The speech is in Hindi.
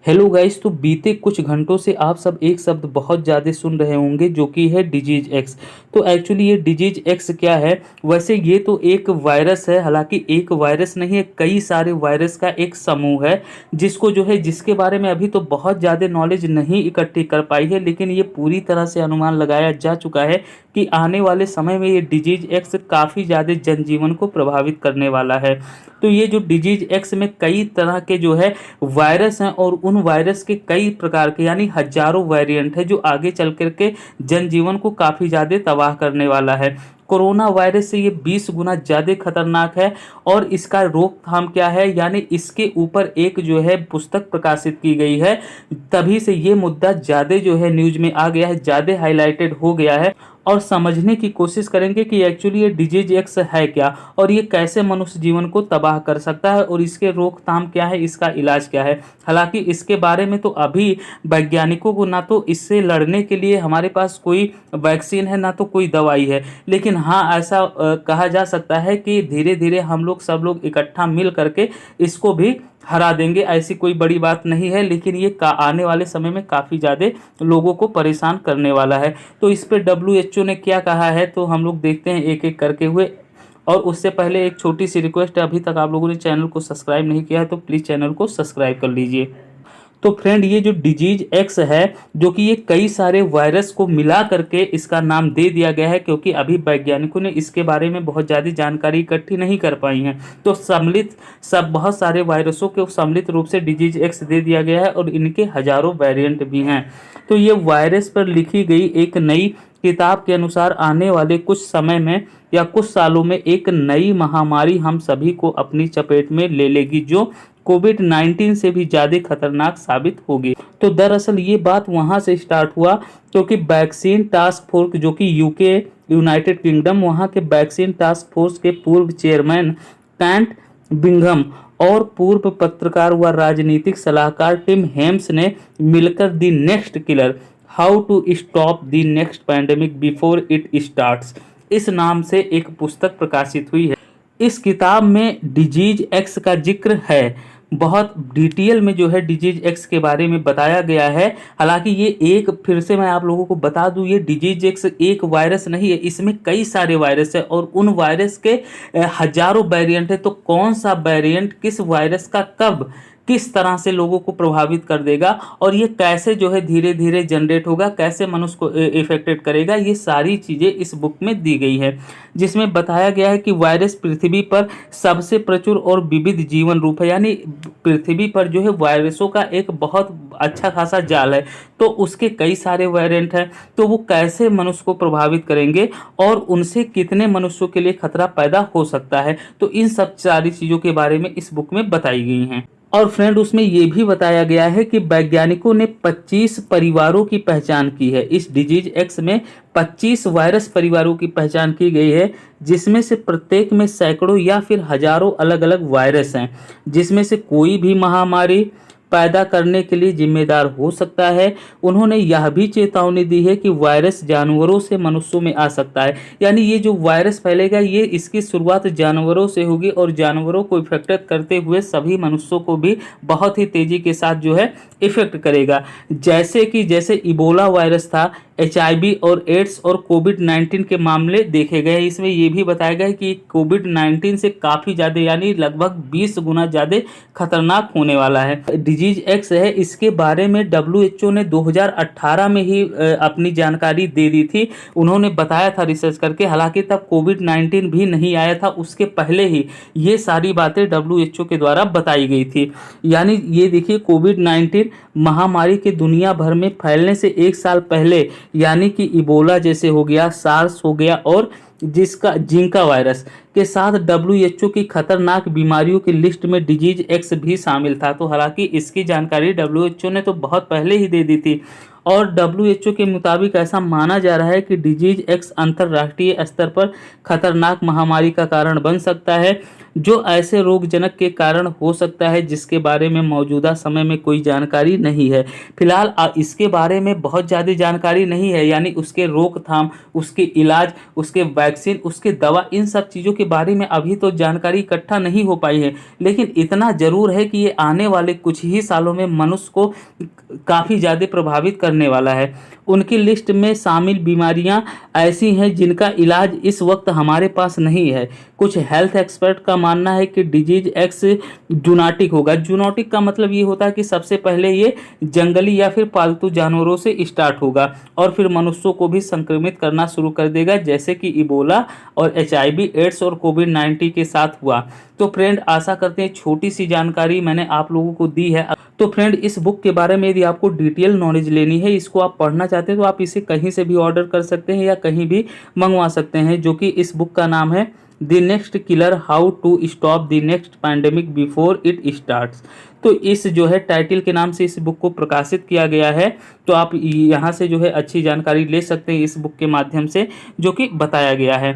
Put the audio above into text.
Hello guys. तो बीते कुछ घंटों से आप सब एक शब्द बहुत ज़्यादा सुन रहे होंगे जो कि है डिजीज एक्स। तो एक्चुअली ये डिजीज एक्स क्या है? वैसे ये तो एक वायरस है, हालांकि एक वायरस नहीं है, कई सारे वायरस का एक समूह है जिसको जो है जिसके बारे में अभी तो बहुत ज़्यादा नॉलेज नहीं इकट्ठी कर पाई है, लेकिन ये पूरी तरह से अनुमान लगाया जा चुका है कि आने वाले समय में ये डिजीज एक्स काफ़ी ज़्यादा जनजीवन को प्रभावित करने वाला है। तो ये जो डिजीज एक्स में कई तरह के जो है वायरस हैं और उन वायरस के कई प्रकार के यानी हजारों वेरिएंट है जो आगे चल कर के जनजीवन को काफ़ी ज़्यादा तबाह करने वाला है। कोरोना वायरस से ये 20 गुना ज़्यादा खतरनाक है और इसका रोकथाम क्या है, यानी इसके ऊपर एक जो है पुस्तक प्रकाशित की गई है। तभी से ये मुद्दा ज़्यादा जो है न्यूज में आ गया है, ज़्यादा हाईलाइटेड हो गया है और समझने की कोशिश करेंगे कि एक्चुअली ये डिजीज एक्स है क्या और ये कैसे मनुष्य जीवन को तबाह कर सकता है और इसके रोकथाम क्या है, इसका इलाज क्या है। हालांकि इसके बारे में तो अभी वैज्ञानिकों को ना तो इससे लड़ने के लिए हमारे पास कोई वैक्सीन है ना तो कोई दवाई है, लेकिन हाँ ऐसा कहा जा सकता है कि धीरे धीरे हम लोग सब लोग इकट्ठा मिल करके इसको भी हरा देंगे। ऐसी कोई बड़ी बात नहीं है, लेकिन ये आने वाले समय में काफ़ी ज़्यादा लोगों को परेशान करने वाला है। तो इस पे WHO ने क्या कहा है तो हम लोग देखते हैं एक एक करके हुए। और उससे पहले एक छोटी सी रिक्वेस्ट है, अभी तक आप लोगों ने चैनल को सब्सक्राइब नहीं किया है तो प्लीज़ चैनल को सब्सक्राइब कर लीजिए। तो फ्रेंड, ये जो डिजीज एक्स है जो कि ये कई सारे वायरस को मिला करके इसका नाम दे दिया गया है, क्योंकि अभी वैज्ञानिकों ने इसके बारे में बहुत ज़्यादा जानकारी इकट्ठी नहीं कर पाई हैं। तो बहुत सारे वायरसों को सम्मिलित रूप से डिजीज एक्स दे दिया गया है और इनके हजारों वेरिएंट भी हैं। तो ये वायरस पर लिखी गई एक नई किताब के अनुसार आने वाले कुछ समय में या कुछ सालों में एक नई महामारी हम सभी को अपनी चपेट में ले लेगी जो कोविड-19 से भी ज़्यादा खतरनाक साबित होगी। तो दरअसल ये बात वहाँ से स्टार्ट हुआ क्योंकि वैक्सीन टास्क फोर्स जो कि यूके यूनाइटेड किंगडम वहाँ के वैक्सीन टास्क फोर्स के पूर्व चेयरमैन कैंट बिंघम और पूर्व पत्रकार व राजनीतिक सलाहकार टिम हेम्स ने मिलकर the next killer how to stop the next pandemic before it starts इस नाम से एक पुस्तक प्रकाशित हुई है। इस किताब में डिजीज एक्स का जिक्र है, बहुत डिटेल में जो है डिजीज एक्स के बारे में बताया गया है। हालांकि ये एक फिर से मैं आप लोगों को बता दूं, ये डिजीज एक्स एक वायरस नहीं है, इसमें कई सारे वायरस है और उन वायरस के हजारों वेरिएंट है। तो कौन सा वेरिएंट किस वायरस का कब किस तरह से लोगों को प्रभावित कर देगा और ये कैसे जो है धीरे धीरे जनरेट होगा, कैसे मनुष्य को इफेक्टेड करेगा, ये सारी चीज़ें इस बुक में दी गई है। जिसमें बताया गया है कि वायरस पृथ्वी पर सबसे प्रचुर और विविध जीवन रूप है, यानी पृथ्वी पर जो है वायरसों का एक बहुत अच्छा खासा जाल है। तो उसके कई सारे वेरिएंट हैं, तो वो कैसे मनुष्य को प्रभावित करेंगे और उनसे कितने मनुष्यों के लिए खतरा पैदा हो सकता है, तो इन सब सारी चीज़ों के बारे में इस बुक में बताई गई हैं। और फ्रेंड, उसमें यह भी बताया गया है कि वैज्ञानिकों ने 25 परिवारों की पहचान की है। इस डिजीज एक्स में 25 वायरस परिवारों की पहचान की गई है, जिसमें से प्रत्येक में सैकड़ों या फिर हजारों अलग अलग वायरस हैं, जिसमें से कोई भी महामारी पैदा करने के लिए जिम्मेदार हो सकता है। उन्होंने यह भी चेतावनी दी है कि वायरस जानवरों से मनुष्यों में आ सकता है, यानी ये जो वायरस फैलेगा ये इसकी शुरुआत जानवरों से होगी और जानवरों को इफेक्ट करते हुए सभी मनुष्यों को भी बहुत ही तेजी के साथ जो है इफेक्ट करेगा। जैसे इबोला वायरस था, HIV और एड्स और कोविड-19 के मामले देखे गए। इसमें यह भी बताया गया है कि कोविड-19 से काफ़ी ज़्यादा यानी लगभग 20 गुना ज़्यादा खतरनाक होने वाला है। डिजीज एक्स है, इसके बारे में WHO ने 2018 में ही अपनी जानकारी दे दी थी। उन्होंने बताया था रिसर्च करके, हालांकि तब कोविड-19 भी नहीं आया था, उसके पहले ही ये सारी बातें WHO के द्वारा बताई गई थी। यानी ये देखिए, कोविड-19 महामारी के दुनिया भर में फैलने से एक साल पहले, यानी कि इबोला जैसे हो गया, सार्स हो गया और जिंका वायरस के साथ WHO की खतरनाक बीमारियों की लिस्ट में डिजीज एक्स भी शामिल था। तो हालांकि इसकी जानकारी WHO ने तो बहुत पहले ही दे दी थी और WHO के मुताबिक ऐसा माना जा रहा है कि डिजीज एक्स अंतर्राष्ट्रीय स्तर पर खतरनाक महामारी का कारण बन सकता है, जो ऐसे रोगजनक के कारण हो सकता है जिसके बारे में मौजूदा समय में कोई जानकारी नहीं है। फिलहाल इसके बारे में बहुत ज़्यादा जानकारी नहीं है, यानी उसके रोकथाम, उसके इलाज, उसके वैक्सीन, उसके दवा, इन सब चीज़ों के बारे में अभी तो जानकारी इकट्ठा नहीं हो पाई है। लेकिन इतना ज़रूर है कि ये आने वाले कुछ ही सालों में मनुष्य को काफ़ी ज़्यादा प्रभावित करने वाला है। उनकी लिस्ट में शामिल बीमारियां ऐसी हैं जिनका इलाज इस वक्त हमारे पास नहीं है। कुछ हेल्थ एक्सपर्ट का मानना है कि डिजीज एक्स जूनोटिक होगा। जूनोटिक का मतलब ये होता है कि सबसे पहले ये जंगली या फिर पालतू जानवरों से स्टार्ट होगा और फिर मनुष्यों को भी संक्रमित करना शुरू कर देगा, जैसे कि इबोला और HIV एड्स और कोविड-19 के साथ हुआ। तो फ्रेंड, आशा करते हैं छोटी सी जानकारी मैंने आप लोगों को दी है। तो फ्रेंड, इस बुक के बारे में यदि आपको डिटेल नॉलेज लेनी है, इसको आप पढ़ना चाहते हैं, तो आप इसे कहीं से भी ऑर्डर कर सकते हैं या कहीं भी मंगवा सकते हैं, जो कि इस बुक का नाम है the next killer, how to stop the next pandemic before it starts. तो इस जो है टाइटल के नाम से इस बुक को प्रकाशित किया गया है। तो आप यहाँ से जो है अच्छी जानकारी ले सकते हैं इस बुक के माध्यम से, जो कि बताया गया है।